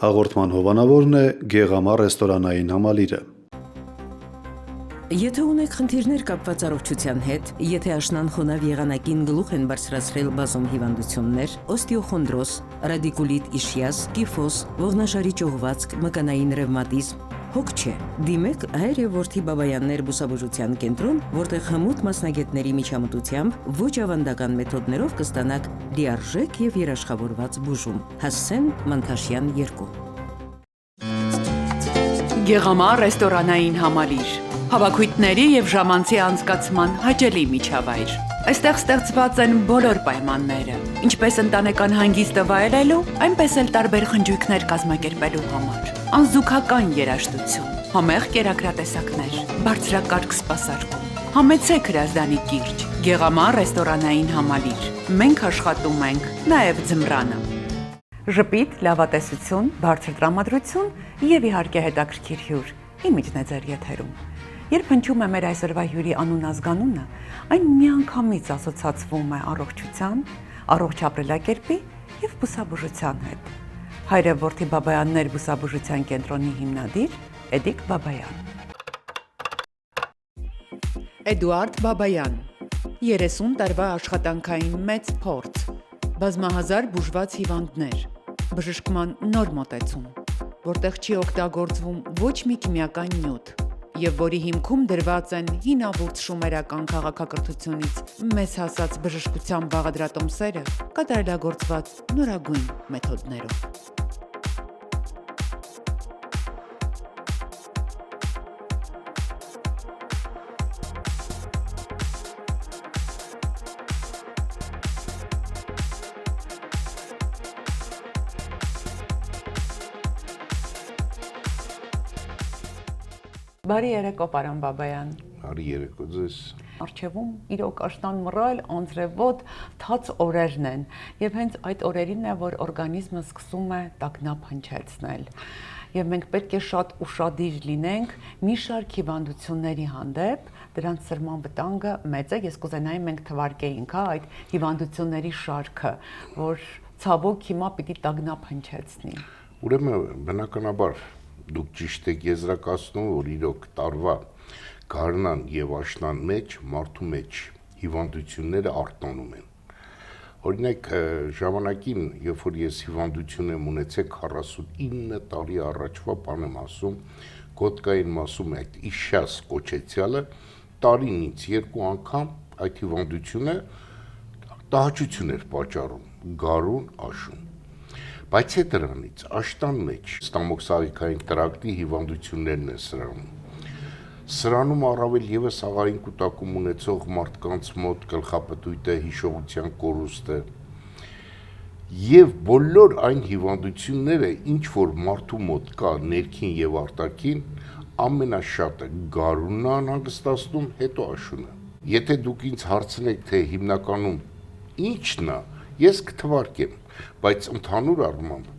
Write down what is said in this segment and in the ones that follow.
Հաղորդման հովանավորն է Գեղամա ռեստորանային համալիրը։ Եթե ունեք խնդիրներ կապված առողջության հետ, եթե աշնան խոնավ եղանակին գլուխ են բարձրացրել բազում հիվանդություններ, օստեոխոնդրոզ, ռադիկուլիտ իշիաս, կիֆոս, ողնաշարի ճողվածք, մկանային ռևմատիզմ, հոգ չէ։ Դիմեք հայր եւ որդի Բաբայաններ բուսաբուժության կենտրոն, որտեղ հմուտ մասնագետների միջամտությամբ ոչ ավանդական մեթոդներով կստանաք լիարժեք եւ երաշխավորված բուժում։ Հասցեն Մանթաշյան 2։ Գեղամա ռեստորանային համալիր, հավաքույթների եւ ժամանցի անցկացման հաճելի միջավայր։ Այստեղ ստեղծված են բոլոր պայմանները, ինչպես ընտանեկան հանգիստը վայելելու, այնպես էլ տարբեր խնջույքներ կազմակերպելու համար։ Անզուգական երաժշտություն, համեղ կերակրատեսակներ, բարձրակարգ սպասարկում։ Համեցեք հրազդանի կիրճ, Գեղամա ռեստորանային համալիր։ Մենք աշխատում ենք նաեւ ձմռանը։ Ժպիտ, լավատեսություն, բարձր տրամադրություն եւ իհարկե հետաքրքիր հյուր։ Իմիջն է ձեր եթերում։ Երբ հնչում է մեր այսօրվա հյուրի անուն-ազգանունը, այն միանգամից ասոցացվում է առողջության, առողջ ապրելակերպի եւ բուսաբուժության հետ։ Հայրը որդի Բաբայաններ բուսաբուժության կենտրոնի հիմնադիր Էդիկ Բաբայան։ Էդուարդ Բաբայան, 30 տարվա աշխատանքային մեծ փորձ, բազմահազար բուժված հիվանդներ, բժշկման նոր մոտեցում, որտեղ չի օգտագործվում ոչ մի քիմիական նյութ, եւ որի հիմքում դրված են հինավուրց շումերական քաղաքակրթությունից մեզ հասած բժշկության բաղադրատոմսերը կատարելագործված նորագույն մեթոդներով։ Բարի երեկո, պարոն Բաբայան։ Բարի երեկո ձեզ։ Առջևում իրոք աշնան մռայլ, անձրևոտ, թաց օրերն են, եւ հենց այդ օրերին է, որ օրգանիզմը սկսում է տագնապ հնչեցնել։ Եվ մենք պետք է շատ ուշադիր լինենք մի շարք հիվանդությունների հանդեպ, դրանց սրման վտանգը մեծ է, ես կուզենայի մենք թվարկեինք, այդ հիվանդությունների շարքը, որ ցավոք հիմա պիտի տագնապ հնչեցնի։ Ուրեմն բնականաբար դուք ճիշտ եք եզրակացնում, որ իրոք տարվա գարնան եւ աշնան մեջ մարդու մեջ հիվանդությունները արտանում են։ Օրինակ ժամանակին, երբ որ ես հիվանդություն եմ ունեցել 49 տարի առաջվա բան եմ ասում, գոտկային մասում այդ իշաս կոչեցյալը տարին ինձ 2 անգամ այդ հիվանդությունը տհաճություն էր պատճառում, գարուն, աշուն։ Բայց է դրանից աշտան մեջ ստամոքսահարիկային տրակտի հիվանդություններն են սրանում։ Սրանում առավել եւս աղային կուտակում ունեցող մարդկանց մոտ գլխապտույտը, հիշողության կորուստը եւ բոլոր այն հիվանդությունները, ինչ որ մարդու մոտ կա ներքին եւ արտաքին, ամենաշատը գարունն է անհանգստացնում, հետո աշունը։ Եթե դուք ինձ հարցնեք, թե հիմնականում ինչն է, ես կթվարկեմ, բայց ընդհանուր առմամբ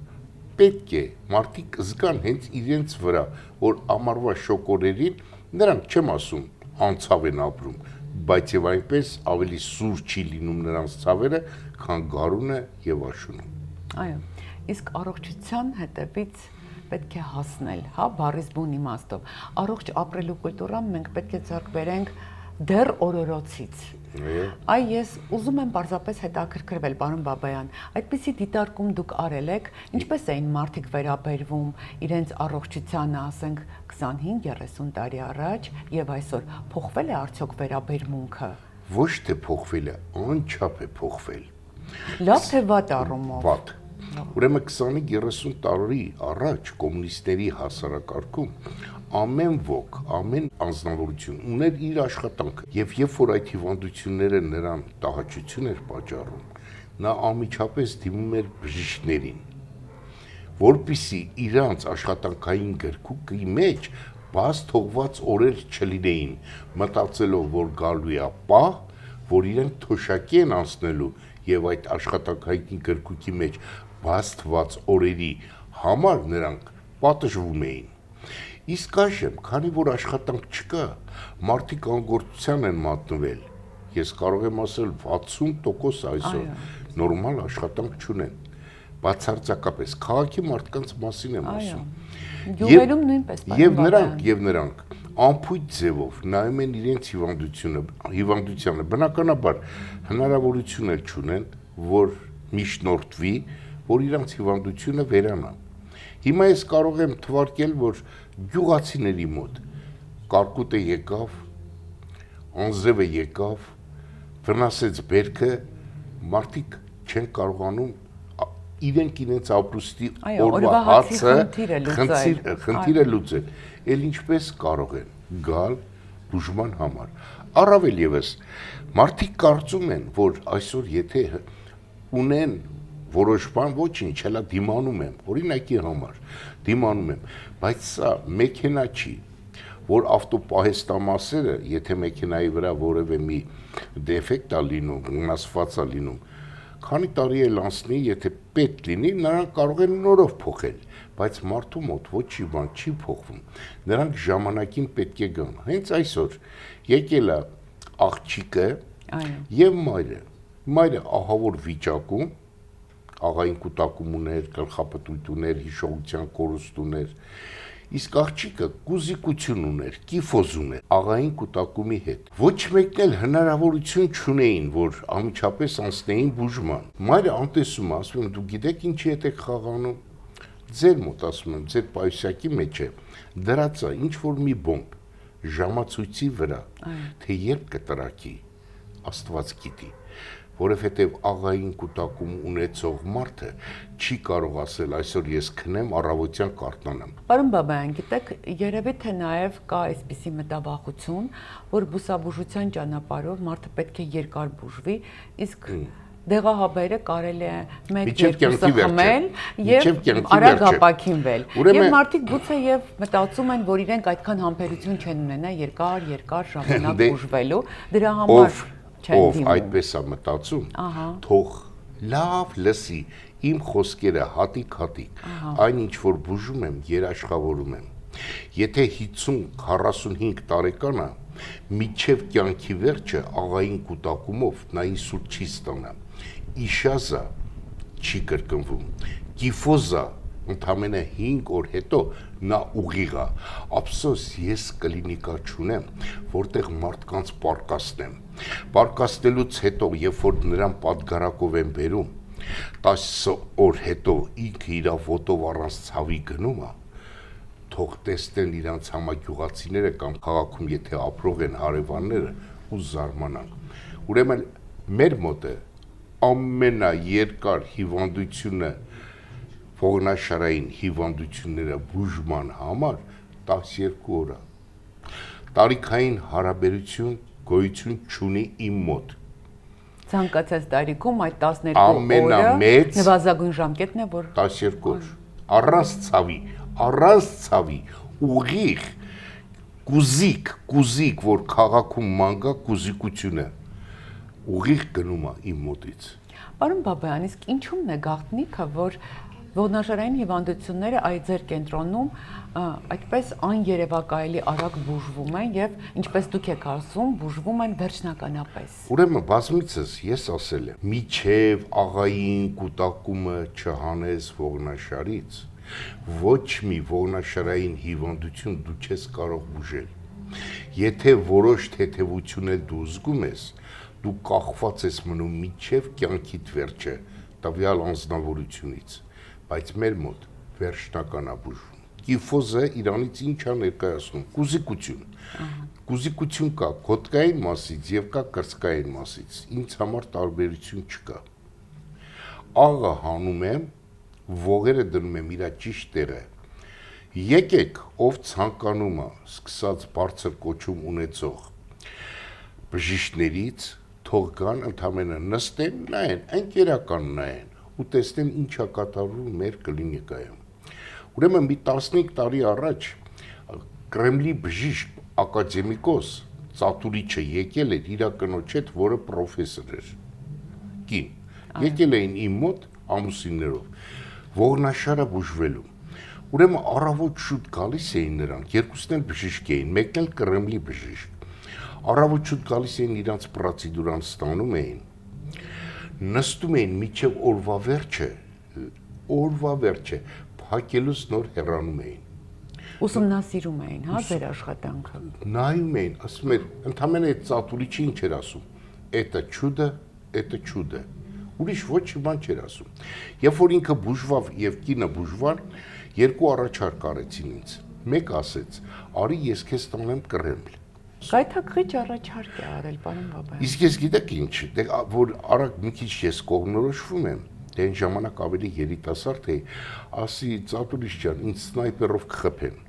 պետք է մարդիկ զգան հենց իրենց վրա, որ ամառվա շոկորերին նրանք չեմ ասում անցավ են ապրում, բայց եւ այնպես ավելի սուր չի լինում նրանց ցավերը, քան գարունը եւ աշունը։ Այո, իսկ առողջության հետևից պետք է հասնել, հա, բառից բուն իմաստով։ Առողջ ապրելու կուլտուրան մենք պետք է ձեռք բերենք դեռ օրորոցից։ Այ ես ուզում եմ պարզապես հետաքրքրվել, պարոն Բաբայան, այդպիսի դիտարկում դուք արել եք, ինչպես էին մարդիկ վերաբերվում իրենց առողջությանը, ասենք 25-30 տարի առաջ եւ այսօր փոխվել է արդյոք վերաբերմունքը։ Ոչ թե փոխվել է, անչափ է փոխվել։ Լավ թե վատ առումով։ Վատ։ Ուրեմն 25-30 տարի առաջ կոմունիստների հասարակարգում ամեն ոք, ամեն անձնավորություն ուներ իր աշխատանքը եւ երբ որ այդ հիվանդությունները նրան տհաճություն էր պատճառում, նա անմիջապես դիմում էր բժիշկներին, որպեսզի իրանց աշխատանքային գրքուկի մեջ բաց թողված օրեր չլինեին, մտածելով, որ գալու է պահ, որ իրենք թոշակի են անցնելու եւ այդ աշխատանքային գրքուկի մեջ բաց թված օրերի համար նրանք պատժվում էին։ Իսկ այժմ, քանի որ աշխատանք չկա, մարդիկ անգործության են մատնվել, ես կարող եմ ասել 60% այսօր նորմալ աշխատանք չունեն, բացարձակապես քաղաքի մարդկանց մասին եմ ասում։ Գյուղերում նույնպես Եվ նրանք անփույթ ձևով նայում են իրենց հիվանդությանը, բնականաբար հնարավորություն էլ չունեն, որ միջնորդվի, որ իրենց հիվանդությունը վերանա։ Հիմա ես կարող եմ թվարկել, որ գյուղացիների մոտ կարկուտը եկավ, անձրևը եկավ, վնասեց բերքը, մարդիկ չեն կարողանում իրենք իրենց ապրուստի օրվա հացը խնդիրը լուծել, էլ ինչպես կարող են գալ բուժման համար։ Առավել ևս, մարդիկ կարծում են, որ այսօր եթե ունեն որոշ բան, ոչինչ, հələ դիմանում եմ, օրինակի համար դիմանում եմ, բայց սա մեքենա չի, որ ավտոպահեստամասերը, եթե մեքենայի վրա որևէ մի դեֆեկտ է լինում, վնասված է լինում, քանի տարի էլ անցնի, եթե պետք լինի, նրանք կարող են նորով փոխել, բայց մարդու մոտ ոչի բան չի փոխվում, նրանք ժամանակին պետք է գան։ Հենց այսօր եկել է աղջիկը եւ մայրը ահավոր վիճակում, աղային կուտակում ուներ, գլխապտույտ ուներ, հիշողության կորուստ ուներ, իսկ աղջիկը կուզիկություն ուներ, կիֆոզ ուներ աղային կուտակումի հետ։ Ոչ մեկն էլ հնարավորություն չունեին, որ անմիջապես անցնեին բուժման։ Մայրը անտեսում է, ասում եմ, դու գիտեք ինչի հետ եք խաղանում։ Ձեր մոտ, ասում եմ, ձեր պայուսակի մեջ է դրած է ինչ որ մի բոմբ ժամացույցի վրա, թե երբ կտրակի, Աստված գիտի, որովհետև աղային կուտակում ունեցող մարդը չի կարող ասել այսօր ես քնեմ, առավոտյան կարթնանամ։ Պարոն Բաբայան, գիտեք, երևի թե նաև կա այսպիսի մտավախություն, որ բուսաբուժության ճանապարհով մարդը պետք է երկար բուժվի, իսկ դեղահաբերը կարելի է 1-2 խմել եւ արագ ապակինվել։ Եվ մարդիկ գուցե եւ մտածում են, որ իրենք այդքան համբերություն չեն ունենա երկար ժամանակ բուժվելու, դրա համար ով այդպես է մտածում, թող լավ լսի իմ խոսքերը հատիկ, այն ինչ որ բուժում եմ, երաշխավորում եմ։ Եթե 50-45 տարեկան է, միջև կյանքի վերջը աղային կուտակումով նա ինսուլտ չի ստանա, իշազա չի կրկնվում, կիֆոզա ընդամենը 5 օր հետո նա ուղիղ է, ափսոս ես կլինիկա չունեմ, որտեղ մարդկանց պարկասնեմ, պարկասնելուց հետո, երբ որ նրան պատգարակով են բերում, 10 օր հետո ինքը իր ոտով առանց ցավի գնում է, թող տեսնեն իրանց համագյուղացիները կամ քաղաքում եթե ապրող են հարևանները ու զարմանան։ Ուրեմն մեր մոտ է ամենաերկար հիվանդությունը ողնաշարային հիվանդությունները բուժման համար 12 օր է։ Տարիքային հարաբերություն գոյություն չունի իմ մոտ։ Ցանկացած տարիքում այդ 12 օրը նվազագույն ժամկետն է, որ 12 օր։ Առանց ցավի, ուղիղ կուզիկ, որ քաղաքում մանգա կուզիկությունը ուղիղ գնում է իմ մոտից։ Պարոն Բաբայան, իսկ ինչու՞մն է գաղտնիքը, որ ողնաշարային հիվանդությունները այդ ձեր կենտրոնում այդպես աներևակայելի արագ բուժվում են եւ ինչպես դուք եք ասում, բուժվում են վերջնականապես։ Ուրեմն բազմիցս ես ասել եմ, միչև աղային կուտակումը չհանես ողնաշարից, ոչ մի ողնաշարային հիվանդություն դու չես կարող բուժել։ Եթե որոշ թեթևություն էլ դու զգում ես, դու կախված ես մնում միչև կյանքիդ վերջը տվյալ անձնավորությունից, բայց մեր մոտ վերջնական է բուժվում։ Կիֆոզը իրանից ինչ է ներկայացնում, կուզիկություն կա կոթկային մասից եւ կա կրծքային մասից, ինձ համար տարբերություն չկա։ Աղը հանում եմ, ողերը դնում եմ իր ճիշտ տեղը։ Եկեք, ով ցանկանում է, սկսած բարձր կոչում ունեցող բժիշկներից, թող գան ընդամենը նստեն, նայեն, ընկերական նայեն ու տեսնեն ինչ է կատարվում մեր կլինիկայում։ Ուրեմն մի 15 տարի առաջ Կրեմլի բժիշկ ակադեմիկոս Ծատուրիչը եկել էր իր կնոջ հետ, որը պրոֆեսոր էր, կին, եկել էին իմ մոտ ամուսիններով, ողնաշարը բուժվելու։ Ուրեմն առավոտ շուտ գալիս էին նրանք, երկուսն էլ բժիշկ էին, մեկն էլ Կրեմլի բժիշկ, առավոտ շուտ գալիս էին իրանց պրոցեդուրան ստանում էին, նստում էին միջև օրվա վերջը, օրվա վերջը փակելուց նոր հեռանում էին։ Ուսումնասիրում էին, հա, ձեր աշխատանքը։ Նայում էին, ասում էր, ընդամենը այդ ծատուրիչը ինչ էր ասում։ Это чудо։ Ուրիշ ոչ մի բան չէր ասում։ Երբ որ ինքը բուժվավ եւ կինը բուժվան, երկու առաջարկ արեցին ինձ։ Մեկ ասեց, արի ես քեզ տանեմ Կրեմլ։ Գայթակղիչ առաջարկ է արել, պարոն Բաբայան։ Իսկ ես գիտեք ինչ, դե որ արագ մի քիչ ես կողմնորոշվում եմ, դե այն ժամանակ ավելի երիտասարդ էի, ասի ծատուրիչ ջան, ինձ սնայպերով կխփեն։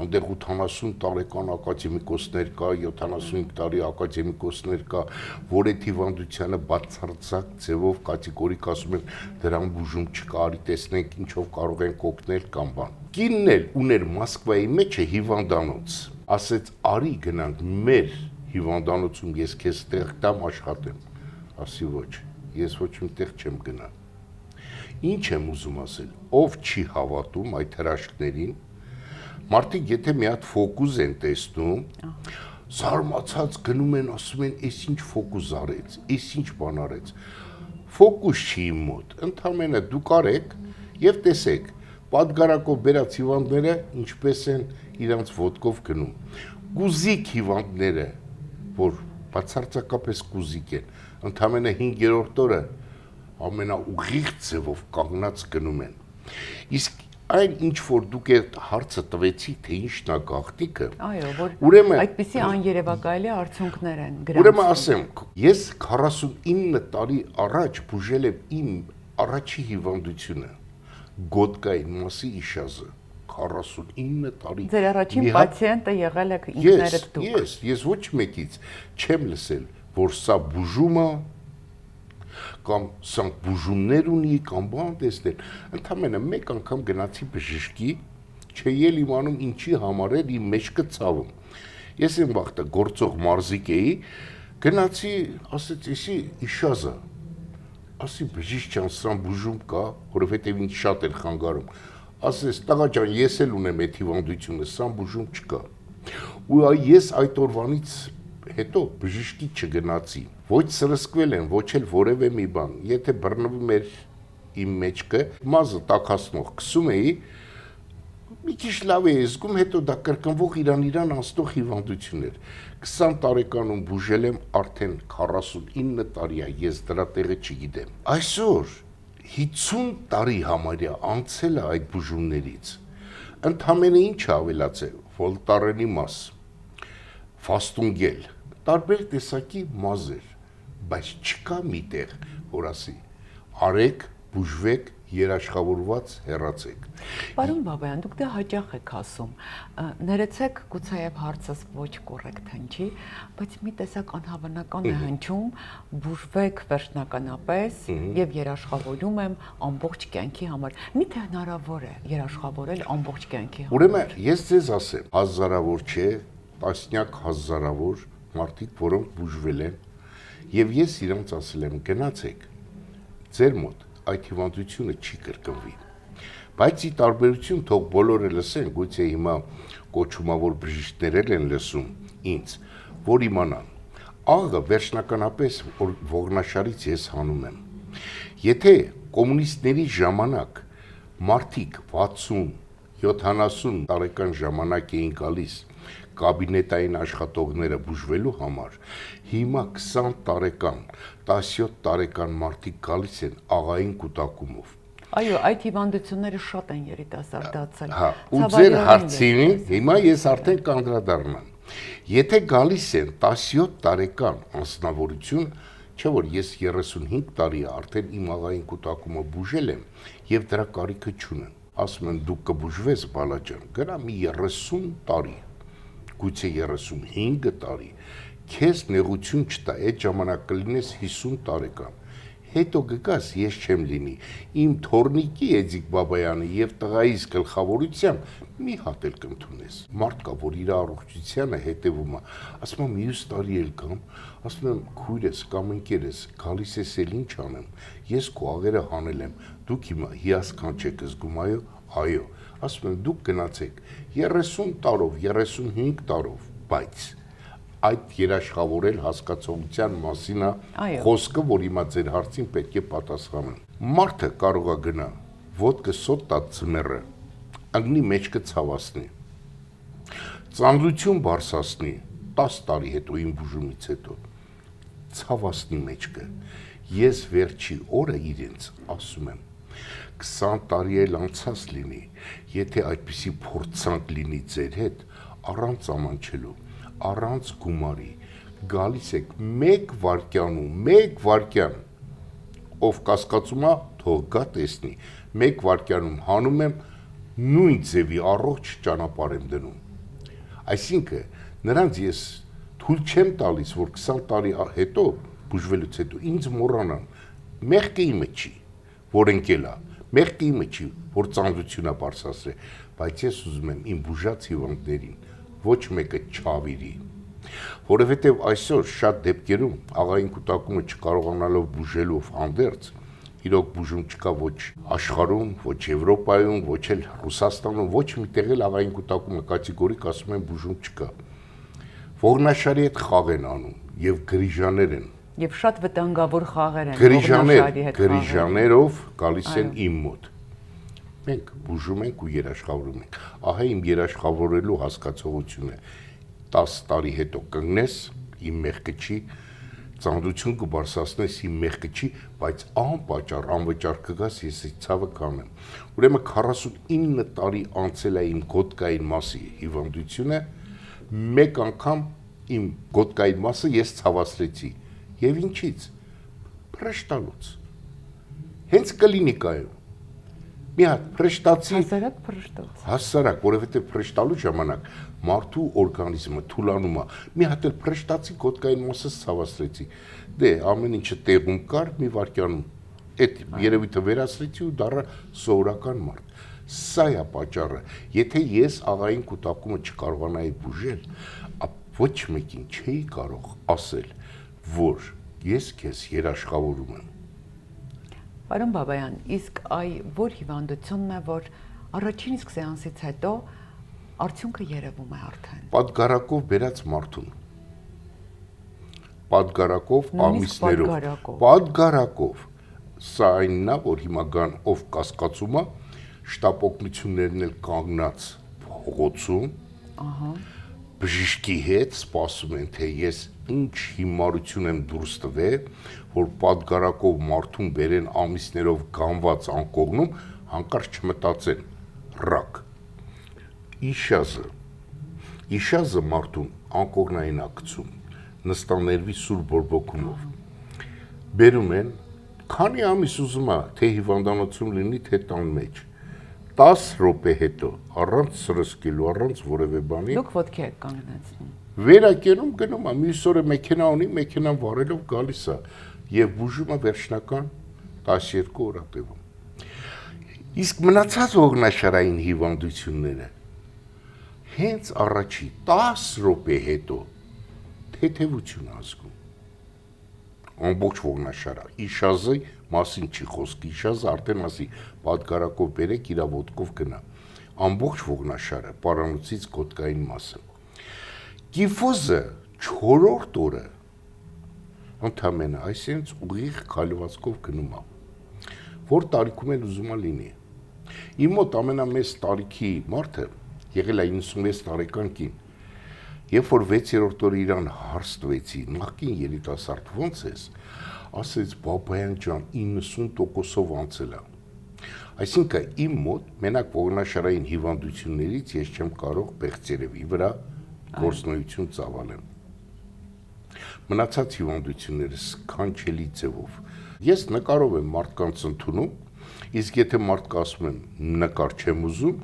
Այնտեղ 80 տարեկան ակադեմիկոսներ կա, 75 տարի ակադեմիկոսներ կա, որ այդ հիվանդությանը բացարձակ ձևով կատեգորիկ ասում են դրան բուժում չկա, արի տեսնենք ինչով կարող ենք օգնել կամ բան։ Կինն էլ ուներ Մոսկվայի մեջը հիվանդանոց, ասեց արի գնանք մեր հիվանդանոցում, ես քեզ տեղ տամ աշխատեմ։ Ասի ոչ, ես ոչ մի տեղ չեմ գնա։ Ինչ եմ ուզում ասել, ով չի հավատում այդ հրաշքներին, մարդիկ եթե մի հատ ֆոկուս են տեսնում, զարմացած գնում են, ասում են, «Էս ինչ ֆոկուս արեց, էս ինչ բան արեց»։ Ֆոկուս չի իմ մոտ, ընդամենը դուք արեք եւ տեսեք, պատգարակով բերած հիվանդները ինչպես են իրանց ոտքով գնում։ Կուզիկ հիվանդները, որ բացարձակապես կուզիկ են, ընդամենը 5-րդ օրը ամենաուղիղ ձևով կանգնած գնում են։ Իսկ այն ինչ որ դուք այդ հարցը տվեցիք, թե ինչն է գաղտնիքը, որ այդպիսի աներևակայելի արդյունքներ են գրանցվում։ Ուրեմն ասեմ, ես 49 տարի առաջ բուժել եմ իմ առաջի հիվանդությունը, գոտկային մասի իշազը, 49 տարի։ Ձեր առաջին պացիենտը եղել եք ինքներդ դուք։ Ես ոչ մեկից չեմ լսել, որ սա բուժում է, կամ սա բուժումներ ունի, կամ բան տեսնել։ Ընդամենը մեկ անգամ գնացի բժշկի, չէի էլ իմանում ինչի համար էր իմ մեջքը ցավում։ Ես իմ վաղտը գործող մարզիկ էի, գնացի, ասեց, «Էսի իշազա»։ Ասի բժիշկ ջան, սա բուժում կա, որովհետև ինձ շատ էր խանգարում։ Ասեց, տղա ջան, ես էլ ունեմ այդ հիվանդությունը, սա բուժում չկա։ Ու ես այդ օրվանից հետո բժշկի չգնացի, ոչ սրսկվել եմ, ոչ էլ որևէ մի բան, եթե բռնվում էր իմ մեջքը, մազը տաքացնող քսում էի, մի քիչ լավ էի զգում, հետո դա կրկնվող իրան անցնող հիվանդություն էր։ 20 տարեկանում բուժել եմ, արդեն 49 տարի է, ես դրա տեղը չգիտեմ։ Այսօր 50 տարի համարյա անցել է այդ բուժումներից, ընդամենը ինչ ավելացել, Վոլտարենի մաս, Ֆաստունգել, տարբեր տեսակի մազեր, բայց չկա միտեղ, որ ասի, արեք, բուժվեք, երաշխավորված հեռացեք։ Պարոն Բաբայան, դուք դա հաճախ եք ասում, ներեցեք գուցեև հարցս ոչ կոռեկտ հնչի, բայց մի տեսակ անհավանական է հնչում, բուժվեք վերջնականապես եւ երաշխավորում եմ ամբողջ կյանքի համար։ Միթե հնարավոր է երաշխավորել ամբողջ կյանքի համար։ Ուրեմն ես ձեզ ասեմ, հազարավոր չէ, տասնյակ հազարավոր մարդիկ, որոնք բուժվել են, եւ ես իրանց ասել եմ, գնացեք, ձեր մոտ այդ հիվանդությունը չի կրկնվի։ Բայց ի տարբերություն թող բոլորը լսեն, գուցե հիմա կոչումավոր բժիշկներ են լսում ինձ, որ իմանան, աղը վերջնականապես ողնաշարից ես հանում եմ։ Եթե կոմունիստների ժամանակ մարդիկ 60-70 տարեկան ժամանակ էին գալիս կաբինետային աշխատողները բուժվելու համար, հիմա 20 տարեկան, 17 տարեկան մարդիկ գալիս են աղային կուտակումով։ Այո, այդ հիվանդությունները շատ են երիտասարդացել։ Հա, ու ձեր հարցին հիմա ես արդեն կանդրադառնամ։ Եթե գալիս են 17 տարեկան անձնավորություն, չէ որ ես 35 տարի արդեն իմ աղային կուտակումը բուժել եմ եւ դրա կարիքը չունեմ։ Ասում են դու կբուժվես, բալաջան, գնա մի 30 տարի, գուցե 35 տարի, քեզ նեղություն չտա, այդ ժամանակ կլինես 50 տարեկան, հետո գգաս, ես չեմ լինի, իմ թորնիկի Էդիկ Բաբայանը եւ տղայիս գլխավորությամբ մի հատ էլ կընդունես։ Մարդ կա, որ իր առողջությանը հետևում է, ասում եմ մյուս տարի էլ կամ, ասում եմ քույրես կամ ընկերես, գալիս ես էլ ինչ անեմ, ես քո աղերը հանել եմ, դուք հիմա հիասքանչ եք զգում, այո, ասում եմ դուք գնացեք 30 տարով, 35 տարով, բայց այդ երաշխավորել հասկացողության մասին է խոսքը, որ հիմա ձեր հարցին պետք է պատասխանեմ։ Մարդը կարող է գնա ոտքը սոտ տա ծմերը, անգնի մեջքը ցավասնի։ Ծանրություն բարսասնի 10 տարի հետո իմ բուժումից հետո ցավասնի մեջքը։ Ես վերջի օրը իրենց ասում եմ 20 տարի էլ անցած լինի, եթե այդպիսի փորձանք լինի ձեր հետ, առանց ամանչելու, առանց գումարի, գալիս եք 1 վայրկյանում, 1 վայրկյան, ով կասկածում է, թող գա տեսնի, 1 վայրկյանում հանում եմ, նույն ձևի առողջ ճանապարհ եմ դնում։ Այսինքն, նրանց ես թույլ չեմ տալիս, որ 20 տարի հետո, բուժվելուց հետո, ինձ մոռանան, մեղքը իմը չի, որ ընկել է, մեղքը իմը չի, որ ծանրություն է բարձրացրել, բայց ես ուզում եմ իմ բուժած հիվանդներին ոչ մեկը չավիրի, որովհետև այսօր շատ դեպքերում աղային կուտակումը չկարողանալով բուժելով հանդերձ, իրոք բուժում չկա ոչ աշխարհում, ոչ Եվրոպայում, ոչ էլ Ռուսաստանում, ոչ միտեղ էլ աղային կուտակումը կատեգորիկ ասում են բուժում չկա։ Ողնաշարի հետ խաղ են անում եւ գրիժաներ են։ Եվ շատ վտանգավոր խաղեր են Գրիժաներով գալիս են իմ մոտ։ Մենք բուժում ենք ու երաշխավորում ենք։ Ահա իմ երաշխավորելու հասկացողությունը 10 տարի հետո կգնես, իմ մեղքը չի, ծանրություն կբարձրացնես, իմ մեղքը չի, բայց անպատճառ անվճար կգաս, ես այդ ցավը կանեմ։ Ուրեմն 49 տարի անցել է իմ գոտկային մասի հիվանդությունը, մեկ անգամ իմ գոտկային մասը ես ցավացրեցի։ Եվ ինչից։ Փրշտալուց։ Հենց կլինիկայում։ Մի հատ փրշտացի հասարակ փրշտոց։ Հասարակ, որովհետև փրշտալու ժամանակ մարդու օրգանիզմը թուլանում է։ Մի հատ էլ փրշտացի գոտկային մասը ցավացրեցի։ Դե ամեն ինչը տեղում կար, մի վայրկյանում այդ երևույթը վերացրեցի ու դառա սովորական մարդ։ Սա է պատճառը։ Եթե ես աղային կուտակումը չկարողանայի բուժել, ոչ մեկին չէի կարող ասել, որ ես քեզ երաշխավորում եմ։ Պարոն Բաբայան, իսկ որ հիվանդությունն է, որ առաջին իսկ սեանսից հետո արդյունքը երևում է արդեն։ Պատգարակով բերած մարդուն։ Պատգարակով ամիսներով։ Պատգարակով։ Սա այնն է, որ հիմա գան ով կասկածում է, շտապ օգնություններն էլ կանգնած փողոցում։ Ահա։ Բժիշկի հետ սպասում են, թե ես ինչ հիմարություն եմ դուրս տվել, որ պատգարակով մարդուն բերեն ամիսներով գանված անկողնում, հանկարծ չմտածեն ռակ։ Իշազը մարդուն անկողնային ակցում, նստաներվի սուր բորբոքումով։ Բերում են, քանի ամիս ուզում է, թե հիվանդանոցում լինի, թե տան մեջ։ 10 րոպե հետո, առանց սրսկելու, առանց որևէ բանի։ Դուք ոտքի եք կանգնեցնում։ Վերակենում գնում է, մյուս օրը մեքենա ունի, մեքենան վարելով գալիս է եւ բուժումը վերջնական 12 օր տևում։ Իսկ մնացած ողնաշարային հիվանդությունները հենց առաջի 10 րոպե հետո թեթևություն ազգում։ Ամբողջ ողնաշարը, իշազը մասին չի խոսք, իշազը արդեն ասի պատգարակով բերեք իրա ոտքով գնա։ Ամբողջ ողնաշարը, պարանոցից գոտկային մասը։ Կիֆոզը 4-րդ օրը ընդամենը այսինքն ուղիղ քայլվածքով գնում է։ Որ տարիքում էլ ուզում է լինի։ Իմ մոտ ամենամեծ տարիքի մարդը եղել է 96 տարեկան կին։ Երբ որ 6-րդ օրը իրան հարց տվեցի, նախկին երիտասարդ ո՞նց ես, ասեց Բաբայան ջան 90%-ով անցել է։ Այսինքն իմ մոտ մենակ ողնաշարային հիվանդություններից ես չեմ կարող բեղցերևի վրա գործնություն ծավալեմ։ Մնացած հիվանդությունները սքանչելի ձևով։ Ես նկարով եմ մարդկանց ընդունում, իսկ եթե մարդկա ասում եմ նկար չեմ ուզում,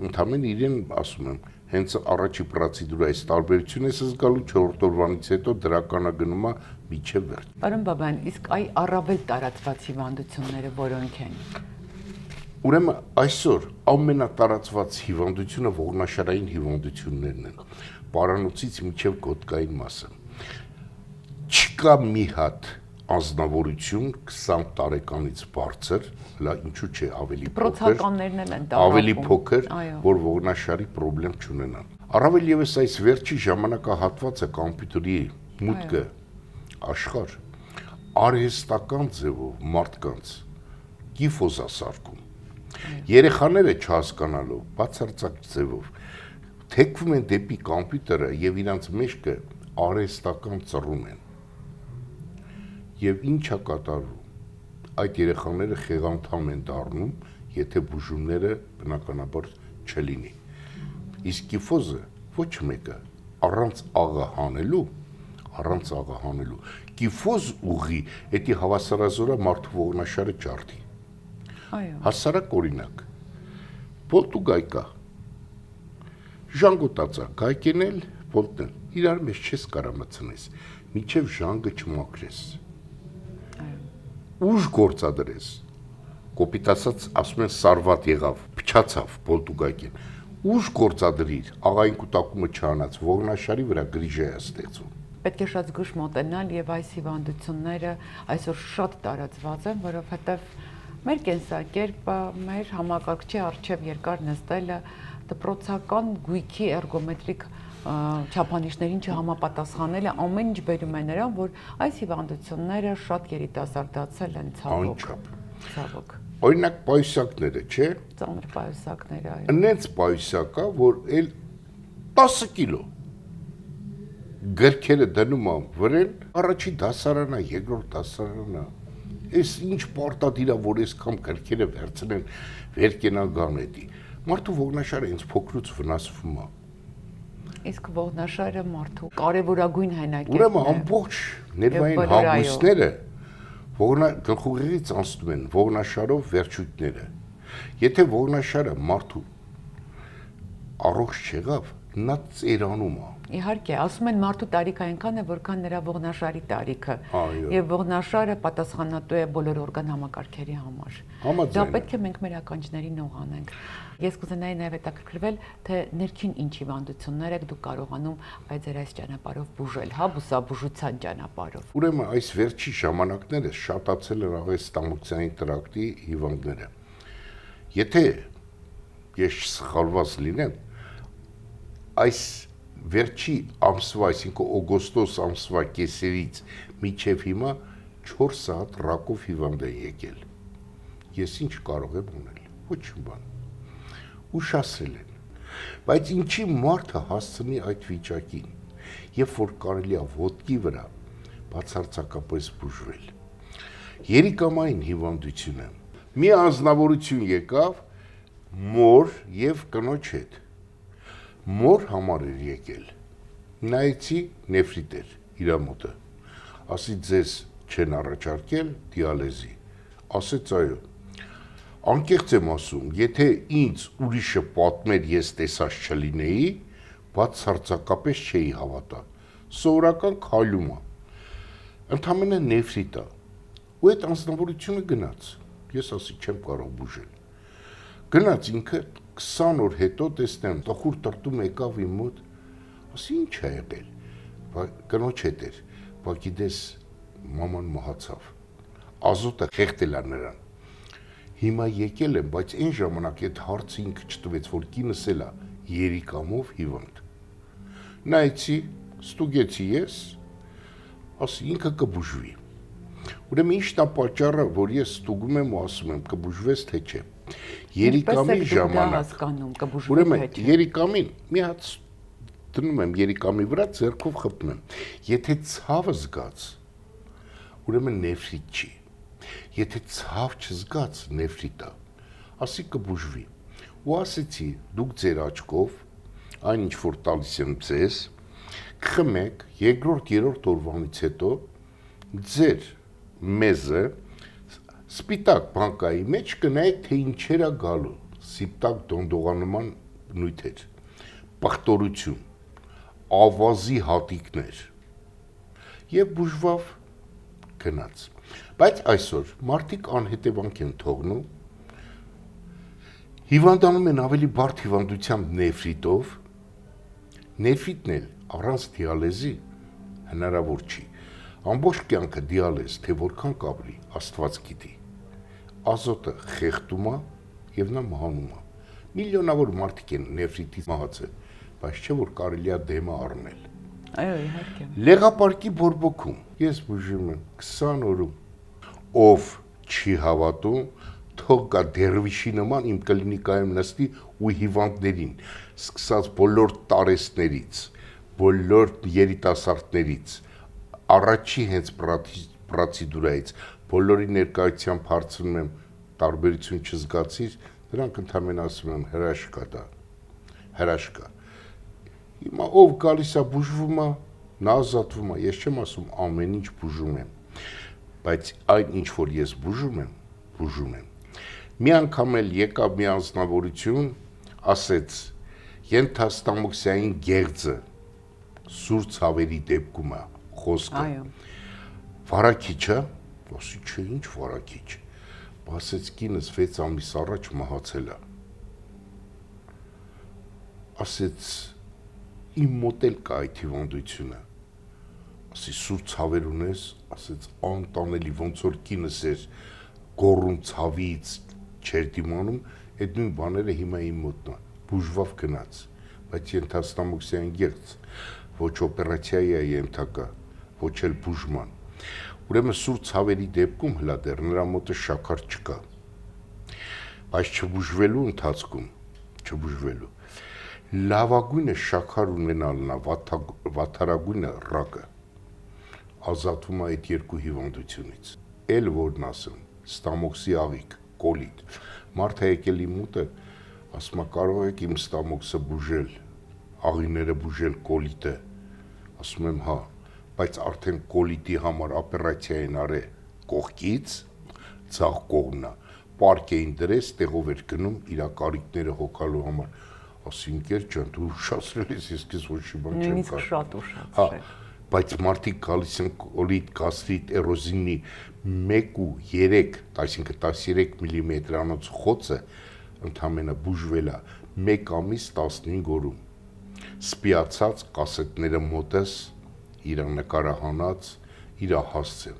ընդհանրեն իրեն ասում եմ հենց առաջի պրոցեդուրայի տարբերությունը ես զգալու 4-րդ օրվանից հետո դրականը գնում է միջև վերջ։ Պարոն Բաբայան, իսկ առավել տարածված հիվանդությունները որոնք են։ Ուրեմն այսօր ամենատարածված հիվանդությունը ողնաշարային հիվանդություններն են, պարանոցից մինչև գոտկային մասը։ Չկա մի հատ անձնավորություն 20 տարեկանից բարձր, հլա ինչու՞ չէ ավելի փոքր, ավելի փոքր, որ ողնաշարի խնդրեմ չունենան։ Առավել եւս այս վերջի ժամանակահատվածը կոմպյուտերի մուտքը աշխարհ արհեստական ձևով մարդկանց կիֆոզա սարքում, Երեխաները չհասկանալով, բացարձակ ձևով թեքվում են դեպի կոմպյուտերը եւ իրանց մեջքը արհեստական ծռում են։ Եվ ինչա կատարվում։ Այդ երեխաները խեղանդամ են դառնում, եթե բուժումները բնականաբար չլինի։ Իսկ կիֆոզը ոչ մեկը առանց աղը հանելու, կիֆոզ ուղի, էդի հավասարազորա մարդու ողնաշարը ջարդի։ Այո։ Հասարակ օրինակ, Պոլտուգայկա, ժանգոտացա, գայքենել, պոլտնել, իրար մեջ չես կարա մցնես, միջև ժանգը չմաքրես։ Ուժ գործադրես, կոպիտ ասած ասում են սարված եղավ, փչացավ Պոլտուգայկին, ուժ գործադրիր, աղային կուտակումը չանած, ողնաշարի վրա գրիժ է ստեղծում։ Պետք է շատ զգուշ մոտենալ եւ այս հիվանդությունները այսօր շատ տարածված են, որովհետեւ մեր կենսակերպը, մեր համակարգչի առջև երկար նստելը դպրոցական գույքի էրգոմետրիկ չափանիշներին չհամապատասխանելը ամեն ինչ բերում է նրան, որ այս հիվանդությունները շատ երիտասարդացել են ցավոք։ Օրինակ պայուսակները, չէ՞։ Ծանր պայուսակները, այո։ Այնց պայուսակա, որ էլ 10 կիլո գրքերը դնում ամ վրեն, առաջի դասարանա, երկրորդ դասարանա։ Այս ինչ պարտադիր է, որ այսքան գրքերը վերցնեն, վերկենան գանետի։ Մարդու ողնաշարը ինձ փոքրուց վնասվում է։ Իսկ ողնաշարը մարդու կարևորագույն հենակետն է։ Ուրեմն ամբողջ ներվային հագուստները գլխուղեղից անցնում են ողնաշարով վերջույթները։ Եթե ողնաշարը մարդու առողջ չեղավ, նա ծերանում է։ Իհարկե, ասում են մարդու տարիքը այնքան է, որքան նրա ողնաշարի տարիքը։ Այո։ Եվ ողնաշարը պատասխանատու է բոլոր օրգան համակարգերի համար։ Դա պետք է մենք մեր ականջներին ուղղանենք։ Ես կուզենայի նաև հետաքրքրվել, թե ներքին ինչ հիվանդություններ եք դուք կարողանում այդ ձեր այս ճանապարհով բուժել, հա, բուսաբուժության ճանապարհով։ Ուրեմն այս վերջի ժամանակները շատացել են աղեստամոքսային տրակտի հիվանդները։ Եթե ես սխալված լինեմ, այս վերջի ամսվա, այսինքն օգոստոս ամսվա կեսերից մինչև հիմա 4 սաատ ռակով հիվանդ է եկել։ Ես ինչ կարող եմ ունել, ոչ մի բան։ Ուշացրել են։ Բայց ինչի մարդը հասցնի այդ վիճակին, երբ որ կարելի է ոտքի վրա բացարձակապես բուժվել։ Երիկամային հիվանդությունը մի անձնավորություն եկավ մոր եւ կնոջ հետ։ Մոր համար էր եկել, նայեցի նեֆրիտ էր իրա մոտը, ասի ձեզ չեն առաջարկել դիալեզի, ասեց այո, անկեղծ եմ ասում, եթե ինձ ուրիշը պատմեր ես տեսած չլինեի, բացարձակապես չէի հավատա, սովորական քայլում է, ընդամենը նեֆրիտ է, ու այդ անձնավորությունը գնաց, ես ասի չեմ կարող բուժել, գնաց ինքը 20 օր հետո տեսնեմ, տխուր տրտում եկավ իմ մոտ, ասի ինչ է եղել, կնոջ հետ էր, բա գիտես մաման մահացավ, ազոտը խեղդել է նրան, հիմա եկել եմ, բայց այն ժամանակ այդ հարցը ինքը չտվեց, որ կինս էլ է երիկամով հիվանդ, նայեցի, ստուգեցի ես, ասի ինքը կբուժվի, ուրեմն ինչն է պատճառը, որ ես ստուգում եմ ու ասում եմ կբուժվես թե չէ, երիկամի ժամանակ, ուրեմն երիկամին մի հատ դնում եմ երիկամի վրա ձեռքով խփում եմ, եթե ցավը զգաց, ուրեմն նեֆրիտ չի, եթե ցավ չզգաց նեֆրիտ է, ասի կբուժվի, ու ասեցի դուք ձեր աչքով, այն ինչ որ տալիս եմ ձեզ, կխմեք երկրորդ, երրորդ օրվանից հետո ձեր մեզը սպիտակ բանկայի մեջ կնայեք, թե ինչեր է գալու, սպիտակ դոնդողանման նյութեր, պղտորություն, ավազի հատիկներ և բուժվավ գնաց, բայց այսօր մարդիկ անհետևանք են թողնում, հիվանդանում են ավելի բարդ հիվանդությամբ նեֆրիտով, նեֆրիտն էլ առանց դիալեզի հնարավոր չի, ամբողջ կյանքը դիալեզ, թե որքան կապրի, Աստված գիտի, ազոտը խեղդում է և նա մահանում է, միլիոնավոր մարդիկ են նեֆրիտից մահացել, բայց չէ որ կարելի է դեմը առնել, այո իհարկե, լեղապարկի բորբոքում, ես բուժում եմ 20 օրում, ով չի հավատում, թող կա դերվիշի նման իմ կլինիկայում նստի ու հիվանդներին, սկսած բոլոր տարեսներից, բոլոր երիտասարդներից, առաջի հենց պրոցեդուրայից, բոլորի ներկայությամբ հարցնում եմ տարբերություն չզգացիր, դրանք ընդհանրապես ասում եմ հրաշքա դա, հրաշքա։ Հիմա ով գալիս է բուժվում է, նա ազատվում է, ես չեմ ասում ամեն ինչ բուժում եմ, բայց այն ինչ որ ես բուժում եմ։ Մի անգամ էլ եկավ մի անձնավորություն, ասեց ենթաստամոքսային գեղձը սուր ցավերի դեպքում է խոսքը։ Վարակիչ է, ասի չէ, ինչ վարակիչ։ Ասեց կինս 6 ամիս առաջ մահացել է։ Ասեց իմ մոտ էլ կա այդ հիվանդությունը։ Ասի սուր ցավեր ունես, ասեց անտանելի, ոնց որ կինս էր գոռում ցավից չեր դիմանում, այդ նույն բաները հիմա իմ մոտնն է, բուժվավ գնաց, բայց ենթաստամոքսային գեղձ, ոչ օպերացիայի է ենթակա, ոչ էլ բուժման։ Ուրեմն սուր ցավերի դեպքում հլա դեռ նրա մոտը շաքար չկա, բայց չբուժվելու ընթացքում, լավագույնը շաքար ունենալն է, վատթարագույնը ռակը, ազատվում է այդ երկու հիվանդությունից, էլ որն ասեմ, ստամոքսի աղիք, կոլիտ, մարդը եկել իմ մոտը, ասում է կարող եք իմ ստամոքսը բուժել, աղիները բուժել կոլիտը, ասում եմ հա, բայց արդեն կոլիտի համար օպերացիա են արել կողքից, ցախ կողմնա, պարկ էին դրես, տեղով էր գնում իր կարիքները հոգալու համար, ասի ընկեր ջան, դու ուշացրել ես, ես քեզ ոչ մի բան չեմ նույնիսկ կարող։ շատ ուշացրել։ Բայց մարդիկ գալիս են կոլիտ, գաստրիտ, էրոզինի 1 ու 3, այսինքն 13 մմ-անոց խոցը ընդամենը բուժվել է 1 ամիս 15 օրում։ Սպիացած կասետները մոտս, իր նկարահանած, իր հասցել։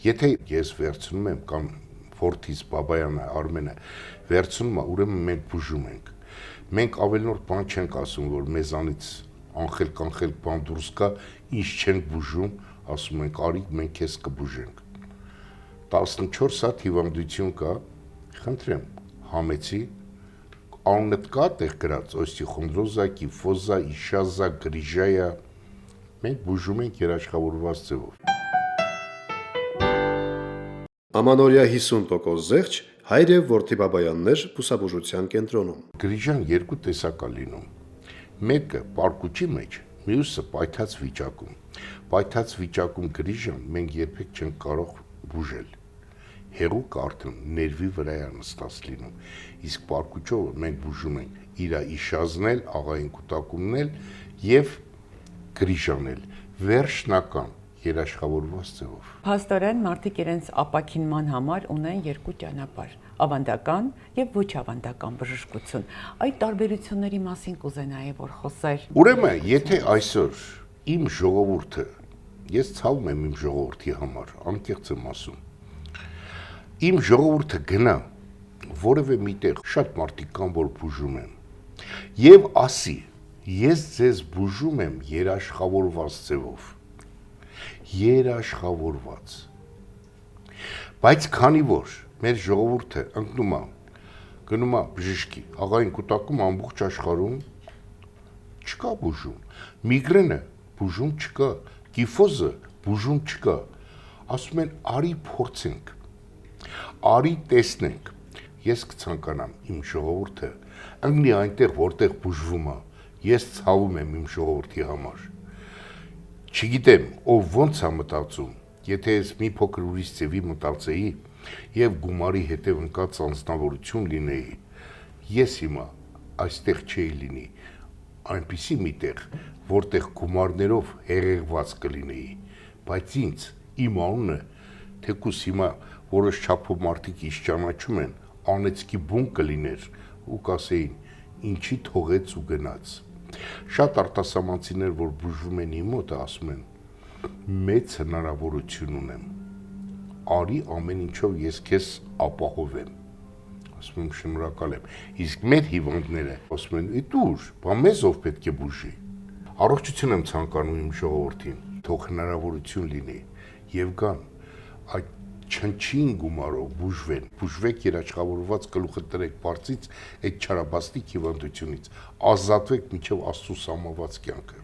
Եթե ես վերցնում եմ կամ Ֆորտիս Բաբայանը, Արմենը վերցնում է, ուրեմն մենք բուժում ենք։ Մենք ավելնոր բան չենք ասում, որ մեզանից անխելք բան դուրս կա, ինչ չենք բուժում, ասում ենք արի մենք քեզ կբուժենք։ 14 հատ հիվանդություն կա, խնդրեմ, համեցի, անունդ կա տեղ գրած, օստեոխոնդրոզա, կիֆոզա, իշազա, գրիժայա, մենք բուժում ենք երաշխավորված ձևով։ Ամանորյա 50% զեղչ հայր եւ որդի Բաբայաններ բուսաբուժության կենտրոնում։ Գրիժան երկու տեսակ է լինում։ Մեկը պարկուճի մեջ, մյուսը պայթած վիճակում։ Պայթած վիճակում գրիժան մենք երբեք չենք կարող բուժել։ Հեղուկը արդեն ներվի վրա է նստած լինում։ Իսկ պարկուճով մենք բուժում ենք իր իշազնել, աղային կուտակումն էլ եւ գրիժանել վերջնական երաշխավորված ձևով։ Փաստորեն մարդիկ իրենց ապաքինման համար ունեն երկու ճանապարհ՝ ավանդական եւ ոչ ավանդական բժշկություն։ Այդ տարբերությունների մասին կուզենայի որ խոսեր։ Ուրեմն, եթե այսօր իմ ժողովուրդը, ես ցավում եմ իմ ժողովրդի համար, անկեղծ եմ ասում, իմ ժողովուրդը գնա որևէ միտեղ, շատ մարդիկ կան, որ բուժում են, եւ ասի, ես ձեզ բուժում եմ երաշխավորված ձևով, երաշխավորված, բայց քանի որ մեր ժողովուրդը ընկնում է, գնում է բժշկի, աղային կուտակում ամբողջ աշխարհում չկա բուժում, միգրենը բուժում չկա, կիֆոզը բուժում չկա, ասում են արի փորձենք, արի տեսնենք, ես կցանկանամ իմ ժողովուրդը ընկնի այնտեղ, որտեղ բուժվում է, ես ցավում եմ իմ ժողովրդի համար, չգիտեմ, ով ոնց է մտածում, եթե ես մի փոքր ուրիշ ձևի մտածեի եւ գումարի հետեւ ընկած անձնավորություն լինեի, ես հիմա այստեղ չէի լինի, այնպիսի միտեղ, որտեղ գումարներով հեղեղված կլինեի, բայց ինձ իմ անունը թեկուս հիմա որոշ չափով մարդիկ իշ ճանաչում են, անեցքի բուն կլիներ ու կասեին, ինչի թողեց ու գնաց։ Շատ արտասահմանցիներ, որ բուժվում են իմ մոտ, ասում են, մեծ հնարավորություն ունեմ, արի ամեն ինչով ես քեզ ապահովեմ, ասում եմ շնորհակալ եմ, իսկ մեր հիվանդները ասում են, դուր, բա մեզ ով պետք է բուժի, առողջություն եմ ցանկանում իմ ժողովրդին, թող հնարավորություն լինի եւ գան, այդ չնչին գումարով բուժվեք երաշխավորված գլուխը տրեք բարձից այդ չարաբաստիկ հիվանդությունից, ազատվեք մինչև Աստծո սամաված կյանքը։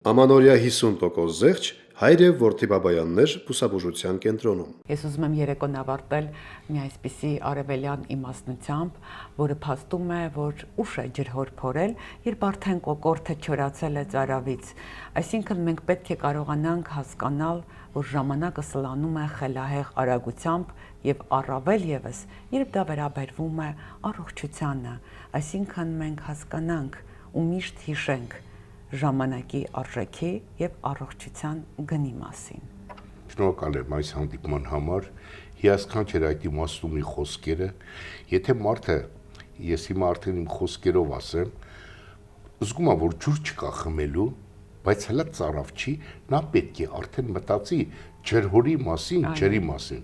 Ամանորյա 50% զեղչ հայր եւ որդի Բաբայաններ բուսաբուժության կենտրոնում։ Ես ուզում եմ երեկոն ավարտել մի այսպիսի արևելյան իմաստնությամբ, որը փաստում է, որ ուշ է ջրհոր փորել, երբ արդեն կոկորդը չորացել է ծարավից։ Այսինքն մենք պետք է կարողանանք հասկանալ, որ ժամանակը սլանում է խելահեղ արագությամբ եւ առավել եւս, երբ դա վերաբերվում է առողջությանը, այսինքն մենք հասկանանք ու միշտ հիշենք ժամանակի արժեքի եւ առողջության գնի մասին։ Շնորհակալ եմ այս հանդիպման համար, հիասքանչեր այդ իմաստունի խոսքերը, եթե մարդը, ես հիմա արդեն իմ խոսքերով ասեմ, զգում եմ, որ ջուր չկա խմելու, բայց հլա ծարավ չի, նա պետք է արդեն մտածի ջրհորի մասին, ջրի մասին,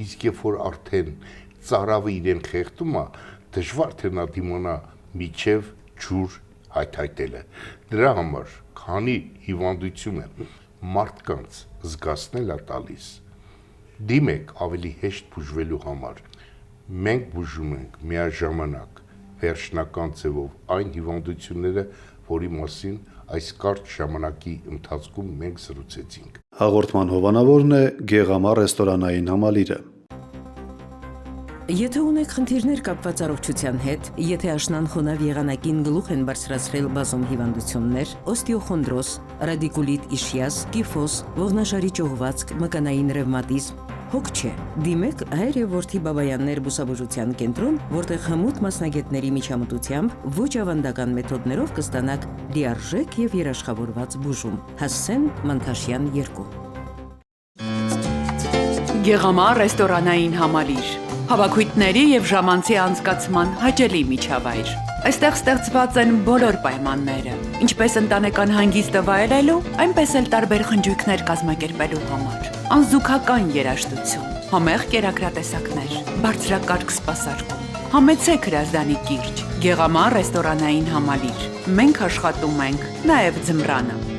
իսկ երբ որ արդեն ծարավը իրեն խեղդում է, դժվար թե նա դիմանա միջև ջուր հայթայթելը։ Դրա համար, քանի հիվանդությունը մարդկանց զգացնել է տալիս, դիմեք ավելի հեշտ բուժվելու համար։ Մենք բուժում ենք միաժամանակ վերջնական ձևով այն հիվանդությունները, որի մասին այս կարճ ժամանակի ընթացքում մենք զրուցեցինք։ Հաղորդման հովանավորն է Գեղամա ռեստորանային համալիրը։ Եթե ունեք խնդիրներ կապված առողջության հետ, եթե աշնան խոնավ եղանակին գլուխ են բարձրացրել բազում հիվանդություններ, օստեոխոնդրոզ, ռադիկուլիտ իշիաս, կիֆոս, ողնաշարի ճողվածք, մկանային ռևմատիզմ, հոգ չէ, դիմեք հայր եւ որդի Բաբայաններ բուսաբուժության կենտրոն, որտեղ հմուտ մասնագետների միջամտությամբ ոչ ավանդական մեթոդներով կստանաք լիարժեք եւ երաշխավորված բուժում։ Հասցեն Մանքաշյան 2։ Գեղամա ռեստորանային համալիր, հավաքույթների եւ ժամանցի անցկացման հաճելի միջավայր։ Այստեղ ստեղծված են բոլոր պայմանները, ինչպես ընտանեկան հանգիստը վայելելու, այնպես էլ տարբեր խնջույքներ կազմակերպելու համար։ Անզուգական երաժշտություն, համեղ կերակրատեսակներ, բարձրակարգ սպասարկում։ Համեցեք հրազդանի կիրճ, Գեղամա ռեստորանային համալիր։ Մենք աշխատում ենք նաեւ ձմռանը։